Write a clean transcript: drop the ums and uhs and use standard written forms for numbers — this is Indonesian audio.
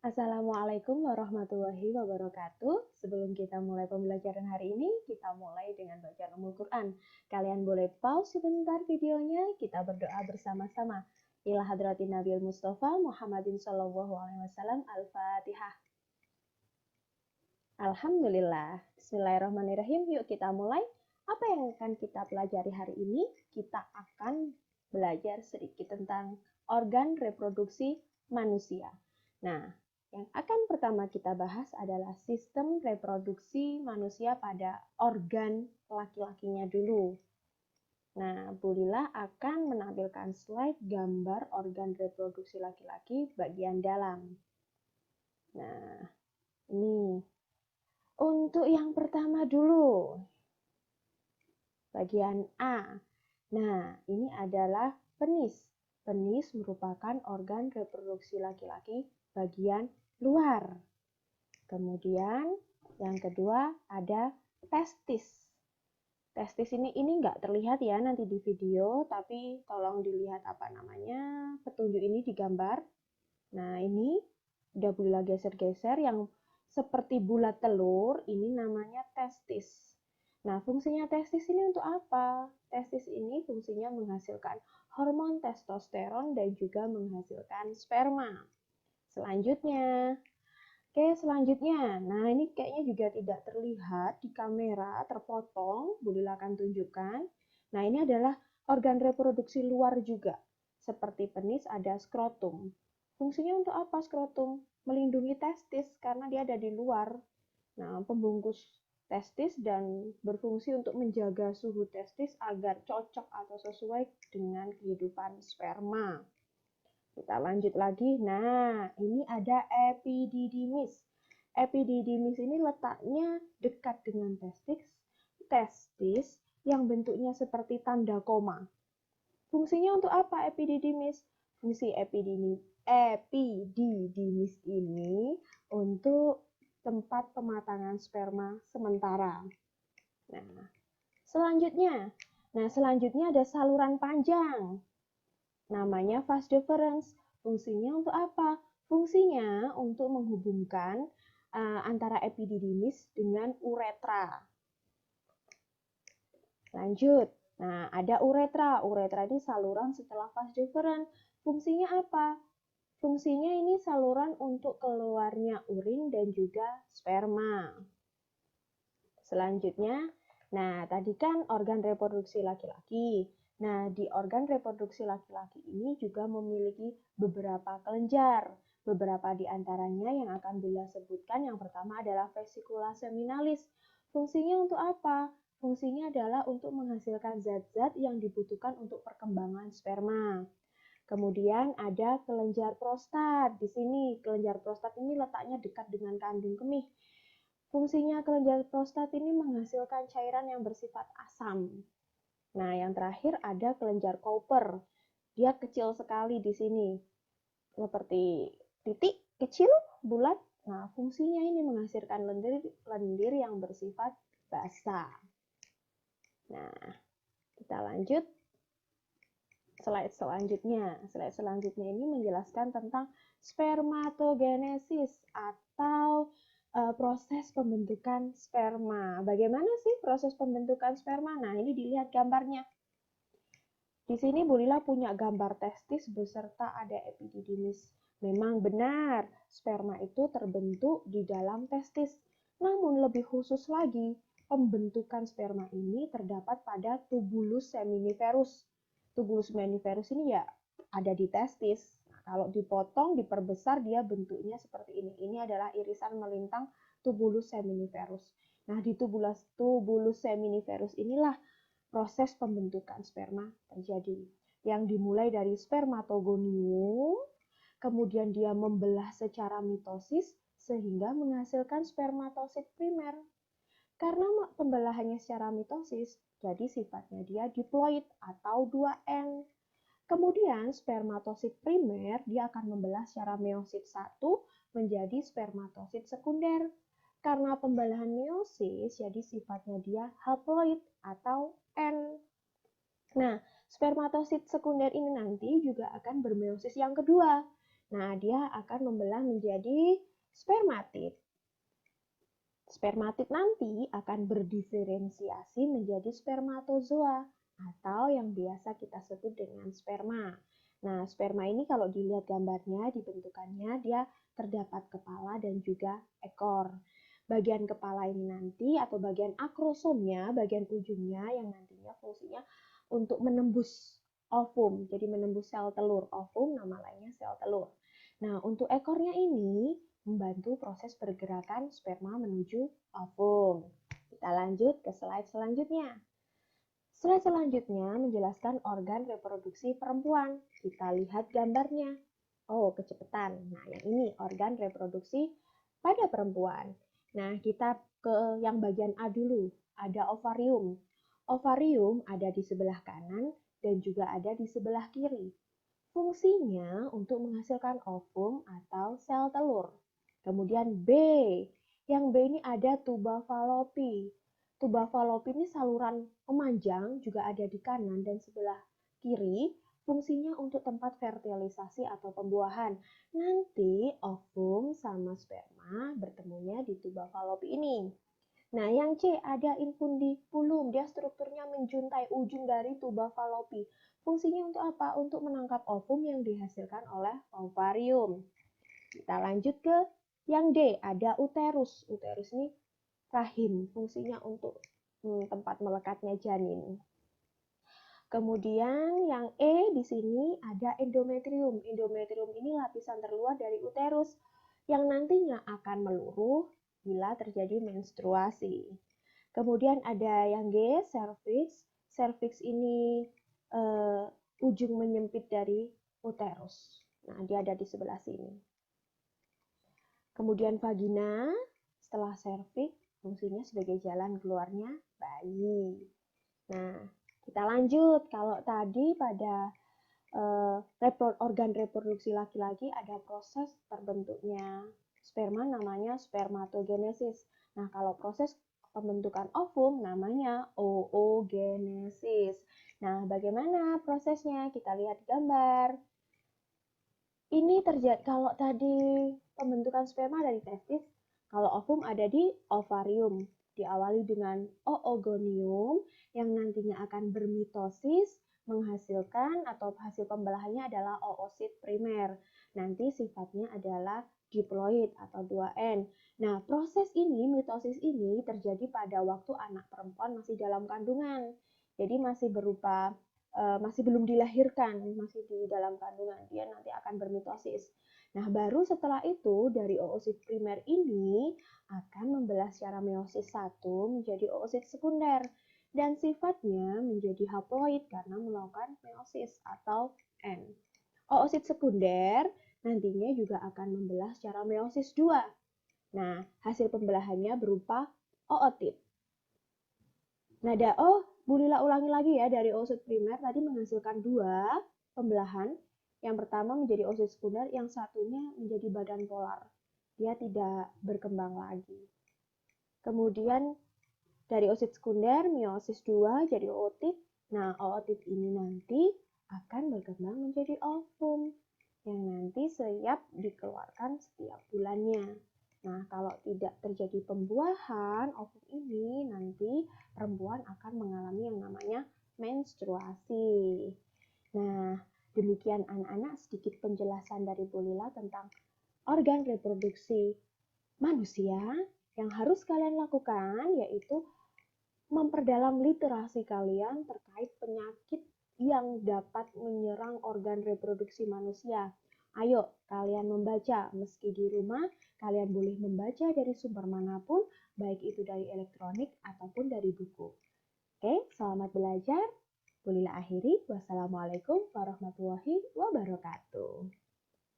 Assalamualaikum warahmatullahi wabarakatuh. Sebelum kita mulai pembelajaran hari ini, kita mulai dengan bacaan Ummul Quran. Kalian boleh pause sebentar videonya, kita berdoa bersama-sama. Ila hadratin Nabil Mustafa Muhammadin Sallallahu Alaihi Wasallam. Al-Fatihah. Alhamdulillah. Bismillahirrahmanirrahim. Yuk kita mulai. Apa yang akan kita pelajari hari ini? Kita akan belajar sedikit tentang organ reproduksi manusia. Nah, yang akan pertama kita bahas adalah sistem reproduksi manusia pada organ laki-lakinya dulu. Nah, Bu Lila akan menampilkan slide gambar organ reproduksi laki-laki bagian dalam. Nah, ini. Untuk yang pertama dulu, bagian A. Nah, ini adalah penis. Penis merupakan organ reproduksi laki-laki bagian luar. Kemudian yang kedua ada testis. Testis ini nggak terlihat ya nanti di video, tapi tolong dilihat petunjuk ini digambar. Nah, ini udah Bu Lila geser-geser yang seperti bulat telur, ini namanya testis. Nah, fungsinya testis ini untuk apa? Testis ini fungsinya menghasilkan hormon testosteron dan juga menghasilkan sperma. Selanjutnya, nah ini kayaknya juga tidak terlihat di kamera, terpotong, Bu Lila akan tunjukkan. Nah, ini adalah organ reproduksi luar juga. Seperti penis ada skrotum. Fungsinya untuk apa skrotum? Melindungi testis karena dia ada di luar. Nah, pembungkus testis dan berfungsi untuk menjaga suhu testis agar cocok atau sesuai dengan kehidupan sperma. Kita lanjut lagi. Nah, ini ada epididymis. Epididymis ini letaknya dekat dengan testis yang bentuknya seperti tanda koma. Fungsinya untuk apa epididymis? Fungsi epididymis ini untuk tempat pematangan sperma sementara. Nah, selanjutnya ada saluran panjang. Namanya vas deferens. Fungsinya untuk apa? Fungsinya untuk menghubungkan antara epididymis dengan uretra. Lanjut. Nah, ada uretra. Uretra ini saluran setelah vas deferens. Fungsinya apa? Fungsinya ini saluran untuk keluarnya urin dan juga sperma. Selanjutnya, nah tadi kan organ reproduksi laki-laki. Nah, di organ reproduksi laki-laki ini juga memiliki beberapa kelenjar. Beberapa di antaranya yang akan Bella sebutkan, yang pertama adalah vesicula seminalis. Fungsinya untuk apa? Fungsinya adalah untuk menghasilkan zat-zat yang dibutuhkan untuk perkembangan sperma. Kemudian ada kelenjar prostat. Di sini kelenjar prostat ini letaknya dekat dengan kandung kemih. Fungsinya kelenjar prostat ini menghasilkan cairan yang bersifat asam. Nah, yang terakhir ada kelenjar Cowper. Dia kecil sekali di sini. Seperti titik kecil, bulat. Nah, fungsinya ini menghasilkan lendir yang bersifat basah. Nah, kita lanjut. Slide selanjutnya ini menjelaskan tentang spermatogenesis atau proses pembentukan sperma. Bagaimana sih proses pembentukan sperma? Nah, ini dilihat gambarnya. Di sini Bu Lila punya gambar testis beserta ada epididymis. Memang benar, sperma itu terbentuk di dalam testis. Namun lebih khusus lagi, pembentukan sperma ini terdapat pada tubulus seminiferus. Tubulus seminiferus ini ya ada di testis. Nah, kalau dipotong, diperbesar, dia bentuknya seperti ini. Ini adalah irisan melintang tubulus seminiferus. Nah, di tubulus seminiferus inilah proses pembentukan sperma terjadi. Yang dimulai dari spermatogonium, kemudian dia membelah secara mitosis sehingga menghasilkan spermatosit primer. Karena pembelahannya secara mitosis, jadi sifatnya dia diploid atau 2N. Kemudian spermatosit primer dia akan membelah secara meiosit 1 menjadi spermatosit sekunder. Karena pembelahan meiosis, jadi sifatnya dia haploid atau N. Nah, spermatosit sekunder ini nanti juga akan bermeiosis yang kedua. Nah, dia akan membelah menjadi spermatid. Spermatid nanti akan berdiferensiasi menjadi spermatozoa atau yang biasa kita sebut dengan sperma. Nah, sperma ini kalau dilihat gambarnya, dibentukannya, dia terdapat kepala dan juga ekor. Bagian kepala ini nanti atau bagian akrosomnya, bagian ujungnya yang nantinya fungsinya untuk menembus ovum, jadi menembus sel telur. Ovum nama lainnya sel telur. Nah, untuk ekornya ini membantu proses pergerakan sperma menuju ovum. Kita lanjut ke slide selanjutnya. Slide selanjutnya menjelaskan organ reproduksi perempuan. Kita lihat gambarnya. Oh, kecepatan. Nah, yang ini organ reproduksi pada perempuan. Nah, kita ke yang bagian A dulu. Ada ovarium. Ovarium ada di sebelah kanan dan juga ada di sebelah kiri. Fungsinya untuk menghasilkan ovum atau sel telur. Kemudian B. Yang B ini ada tuba falopi. Tuba falopi ini saluran pemanjang juga ada di kanan dan sebelah kiri. Fungsinya untuk tempat fertilisasi atau pembuahan. Nanti ovum sama sperma bertemunya di tuba falopi ini. Nah, yang C ada infundibulum. Dia strukturnya menjuntai ujung dari tuba falopi. Fungsinya untuk apa? Untuk menangkap ovum yang dihasilkan oleh ovarium. Kita lanjut ke yang D, ada uterus. Uterus ini rahim, fungsinya untuk tempat melekatnya janin. Kemudian yang E di sini ada endometrium. Endometrium ini lapisan terluar dari uterus yang nantinya akan meluruh bila terjadi menstruasi. Kemudian ada yang G, cervix. Cervix ini ujung menyempit dari uterus. Nah, dia ada di sebelah sini. Kemudian vagina, setelah serviks, fungsinya sebagai jalan keluarnya bayi. Nah, kita lanjut. Kalau tadi pada organ reproduksi laki-laki ada proses terbentuknya sperma namanya spermatogenesis. Nah, kalau proses pembentukan ovum namanya oogenesis. Nah, bagaimana prosesnya? Kita lihat gambar. Ini terjadi kalau tadi pembentukan sperma dari testis, kalau ovum ada di ovarium. Diawali dengan oogonium yang nantinya akan bermitosis menghasilkan atau hasil pembelahannya adalah oosit primer. Nanti sifatnya adalah diploid atau 2N. Nah, proses ini, mitosis ini terjadi pada waktu anak perempuan masih dalam kandungan. Jadi masih berupa masih belum dilahirkan, masih di dalam kandungan, dia nanti akan bermitosis. Nah, baru setelah itu dari oosit primer ini akan membelah secara meiosis 1 menjadi oosit sekunder dan sifatnya menjadi haploid karena melakukan meiosis atau N. Oosit sekunder nantinya juga akan membelah secara meiosis 2. Nah, hasil pembelahannya berupa ootit. Nah, Bu Lila ulangi lagi ya, dari oosit primer tadi menghasilkan 2 pembelahan. Yang pertama menjadi oosit sekunder, yang satunya menjadi badan polar. Dia tidak berkembang lagi. Kemudian dari oosit sekunder, meiosis 2 jadi ootit. Nah, ootit ini nanti akan berkembang menjadi ovum yang nanti siap dikeluarkan setiap bulannya. Nah, kalau tidak terjadi pembuahan ovum ini, nanti perempuan akan mengalami yang namanya menstruasi. Nah, demikian anak-anak sedikit penjelasan dari Bu Lila tentang organ reproduksi manusia. Yang harus kalian lakukan yaitu memperdalam literasi kalian terkait penyakit yang dapat menyerang organ reproduksi manusia. Ayo, kalian membaca. Meski di rumah, kalian boleh membaca dari sumber manapun, baik itu dari elektronik ataupun dari buku. Oke, selamat belajar. Bu Lila akhiri. Wassalamualaikum warahmatullahi wabarakatuh.